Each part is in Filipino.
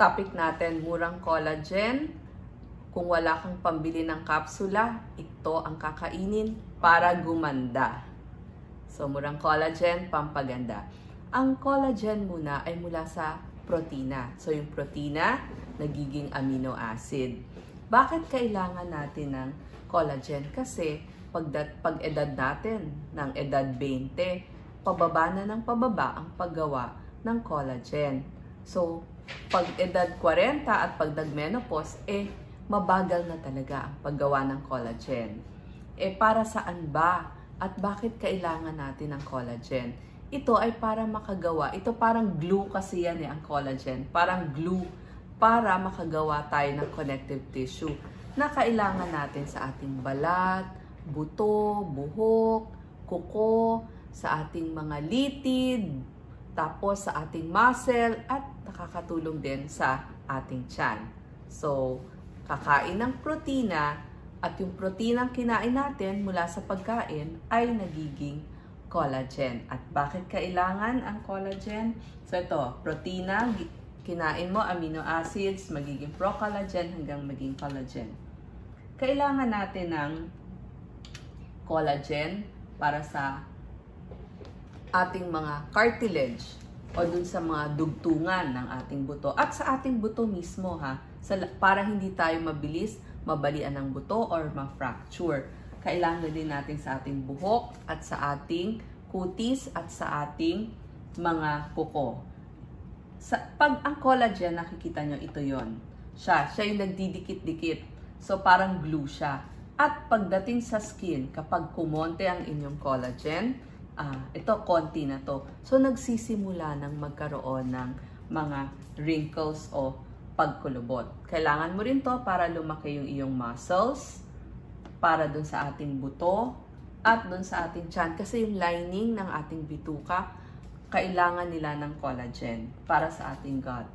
Topic natin, murang collagen. Kung wala kang pambili ng kapsula, ito ang kakainin para gumanda. So, murang collagen, pampaganda. Ang collagen muna ay mula sa protina. So, yung protina, nagiging amino acid. Bakit kailangan natin ng collagen? Kasi, pag edad natin, ng edad 20, pababa na ng pababa ang paggawa ng collagen. So, pag edad 40 at pagdag menopause, mabagal na talaga ang paggawa ng collagen. Para saan ba? At bakit kailangan natin ng collagen? Ito ay para makagawa. Ito parang glue kasi yan ang collagen. Parang glue para makagawa tayo ng connective tissue na kailangan natin sa ating balat, buto, buhok, kuko, sa ating mga litid, tapos sa ating muscle, at nakakatulong din sa ating tiyan. So, kakain ng protina, at yung protina kinain natin mula sa pagkain ay nagiging collagen. At bakit kailangan ang collagen? So ito, protina, kinain mo, amino acids, magiging pro-collagen hanggang maging collagen. Kailangan natin ng collagen para sa ating mga cartilage o dun sa mga dugtungan ng ating buto at sa ating buto mismo para hindi tayo mabilis mabalian ng buto or ma-fracture. Kailangan din natin sa ating buhok at sa ating kutis at sa ating mga kuko. Pag ang collagen, nakikita nyo, ito yon. Siya yung nagdidikit-dikit. So, parang glue siya. At pagdating sa skin, kapag kumonte ang inyong collagen, ito, konti na to. So, nagsisimula ng magkaroon ng mga wrinkles o pagkulubot. Kailangan mo rin to para lumaki yung iyong muscles, para dun sa ating buto, at dun sa ating tiyan. Kasi yung lining ng ating bituka, kailangan nila ng collagen para sa ating gut.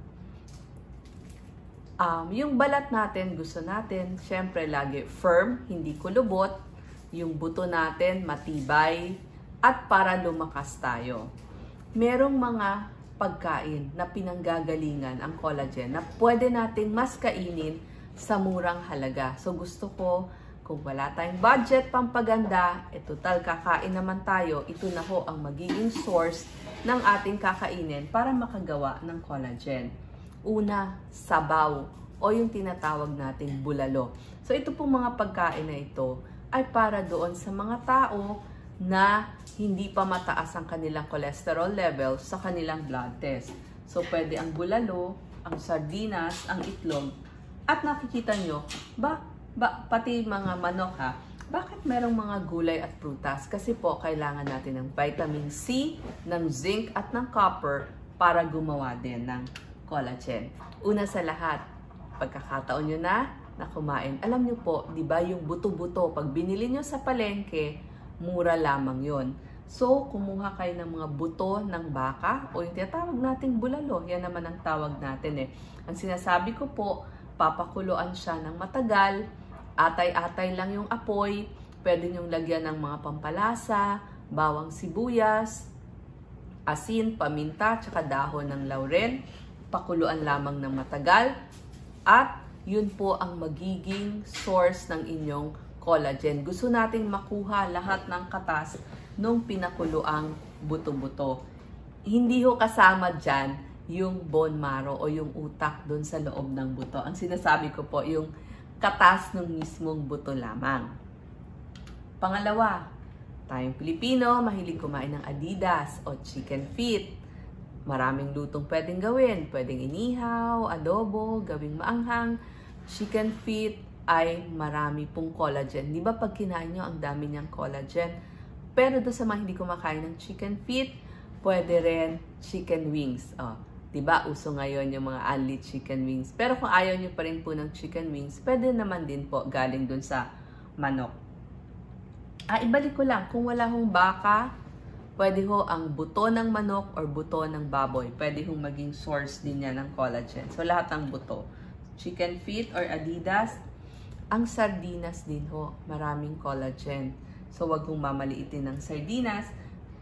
Yung balat natin, gusto natin, syempre lagi firm, hindi kulubot. Yung buto natin, matibay, at para lumakas tayo. Merong mga pagkain na pinanggagalingan ang collagen na pwede nating mas kainin sa murang halaga. So gusto ko, kung wala tayong budget pampaganda, total kakain naman tayo, ito na ho ang magiging source ng ating kakainin para makagawa ng collagen. Una, sabaw o yung tinatawag nating bulalo. So ito pong mga pagkain na ito ay para doon sa mga tao na hindi pa mataas ang kanilang cholesterol level sa kanilang blood test. So, pwede ang bulalo, ang sardinas, ang itlog. At nakikita nyo, pati mga manok bakit merong mga gulay at prutas? Kasi po, kailangan natin ng vitamin C, ng zinc at ng copper para gumawa din ng collagen. Una sa lahat, pagkakataon nyo na kumain. Alam nyo po, di ba yung buto-buto, pag binili nyo sa palengke, mura lamang yon. So, kumuha kayo ng mga buto ng baka o yung tinatawag nating bulalo. Yan naman ang tawag natin Ang sinasabi ko po, papakuluan siya ng matagal, atay-atay lang yung apoy, pwede nyong lagyan ng mga pampalasa, bawang sibuyas, asin, paminta, tsaka dahon ng laurel. Pakuluan lamang ng matagal at yun po ang magiging source ng inyong collagen. Gusto nating makuha lahat ng katas nung pinakuluang buto-buto. Hindi ho kasama dyan yung bone marrow o yung utak doon sa loob ng buto. Ang sinasabi ko po, yung katas ng mismong buto lamang. Pangalawa, tayong Pilipino, mahilig kumain ng Adidas o chicken feet. Maraming lutong pwedeng gawin. Pwedeng inihaw, adobo, gawing maanghang. Chicken feet ay marami pong collagen. Di ba pag kinain nyo, ang dami niyang collagen? Pero doon sa mga hindi kumakain ng chicken feet, pwede rin chicken wings. Di ba uso ngayon yung mga unlit chicken wings? Pero kung ayaw nyo pa rin po ng chicken wings, pwede naman din po galing doon sa manok. Ibalik ko lang, kung wala hong baka, pwede ho ang buto ng manok or buto ng baboy. Pwede hong maging source din yan ng collagen. So lahat ng buto. Chicken feet or Adidas. Ang sardinas din ho, maraming collagen. So, wag kong mamaliitin ng sardinas.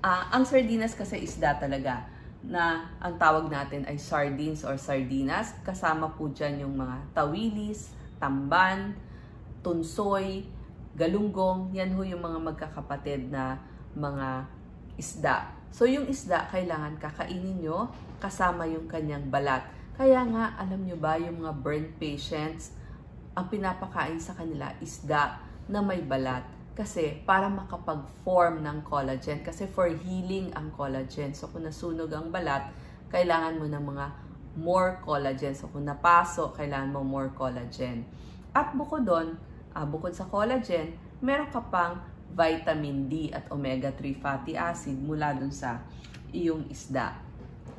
Ang sardinas kasi isda talaga. na ang tawag natin ay sardines or sardinas. Kasama po dyan yung mga tawilis, tamban, tunsoy, galunggong. Yan ho yung mga magkakapatid na mga isda. So yung isda, kailangan kakainin nyo kasama yung kanyang balat. Kaya nga, alam nyo ba, yung mga burn patients, ang pinapakain sa kanila isda na may balat. Kasi para makapag-form ng collagen. Kasi for healing ang collagen. So kung nasunog ang balat, kailangan mo ng mga more collagen. So kung napaso, kailangan mo more collagen. At bukod doon, bukod sa collagen, meron ka pang vitamin D at omega-3 fatty acid mula dun sa iyong isda.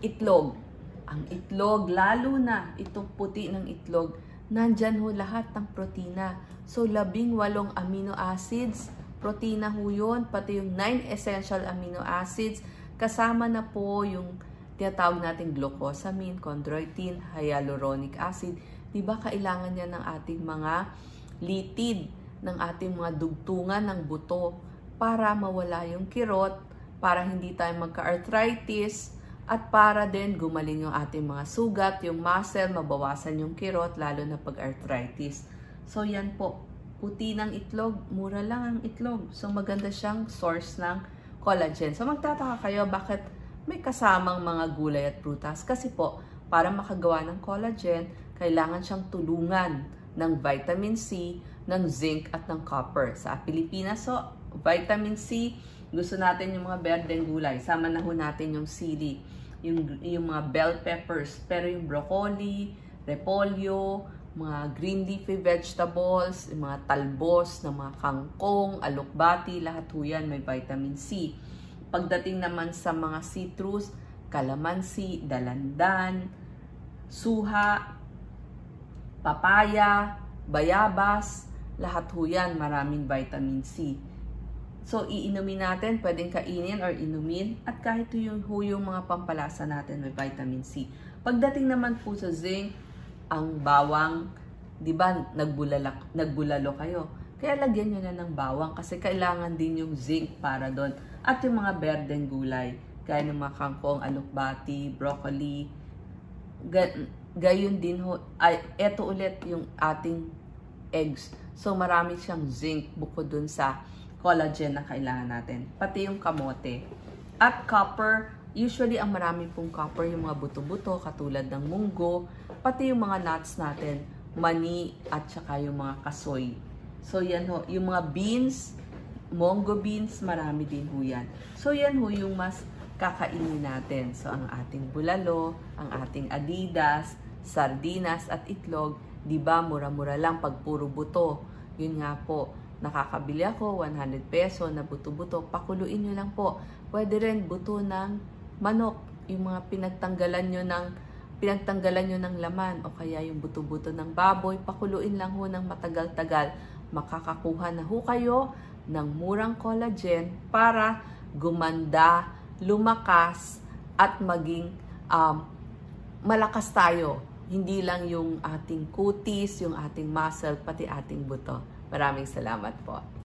Itlog. Ang itlog, lalo na itong puti ng itlog, nandyan ho lahat ng protina. So, 18 amino acids, protina ho yun, pati yung 9 essential amino acids, kasama na po yung tinatawag nating glucosamine, chondroitin, hyaluronic acid. Diba kailangan yan ng ating mga litid, ng ating mga dugtungan ng buto para mawala yung kirot, para hindi tayo magka-arthritis, at para din gumaling yung ating mga sugat, yung muscle, mabawasan yung kirot, lalo na pag-arthritis. So yan po, puti ng itlog, mura lang ang itlog. So maganda siyang source ng collagen. So magtataka kayo bakit may kasamang mga gulay at prutas. Kasi po, para makagawa ng collagen, kailangan siyang tulungan ng vitamin C, ng zinc at ng copper. Sa Pilipinas, so vitamin C, gusto natin yung mga berdeng gulay. Sama na ho natin yung sili, yung mga bell peppers. Pero yung broccoli, repolyo, mga green leafy vegetables, yung mga talbos, ng mga kangkong, alokbati, lahat ho yan may vitamin C. Pagdating naman sa mga citrus, kalamansi, dalandan, suha, papaya, bayabas, lahat ho yan maraming vitamin C. So, iinumin natin, pwedeng kainin or inumin, at kahit yung mga pampalasa natin may vitamin C. Pagdating naman po sa zinc, ang bawang, di ba, nagbulalo kayo. Kaya lagyan nyo na ng bawang kasi kailangan din yung zinc para doon. At yung mga berdeng gulay, gaya ng mga kangkong, alokbati, broccoli, gayon din ho. Eto ulit yung ating eggs. So, marami siyang zinc bukod dun sa collagen na kailangan natin. Pati yung kamote. At copper, usually ang marami pong copper, yung mga buto-buto, katulad ng munggo, pati yung mga nuts natin, mani, at saka yung mga kasoy. So, yan ho. Yung mga beans, mongo beans, marami din ho yan. So, yan ho yung mas kakainin natin. So, ang ating bulalo, ang ating adidas, sardinas, at itlog, di ba mura-mura lang pag puro buto. Yun nga po, nakakabili ako, 100 peso na buto-buto. Pakuluin nyo lang po. Pwede rin buto ng manok, yung mga pinagtanggalan nyo ng laman, o kaya yung buto-buto ng baboy, pakuluin lang ho ng matagal-tagal. Makakakuha na ho kayo ng murang collagen para gumanda, lumakas, at maging malakas tayo. Hindi lang yung ating kutis, yung ating muscle, pati ating buto. Maraming salamat po.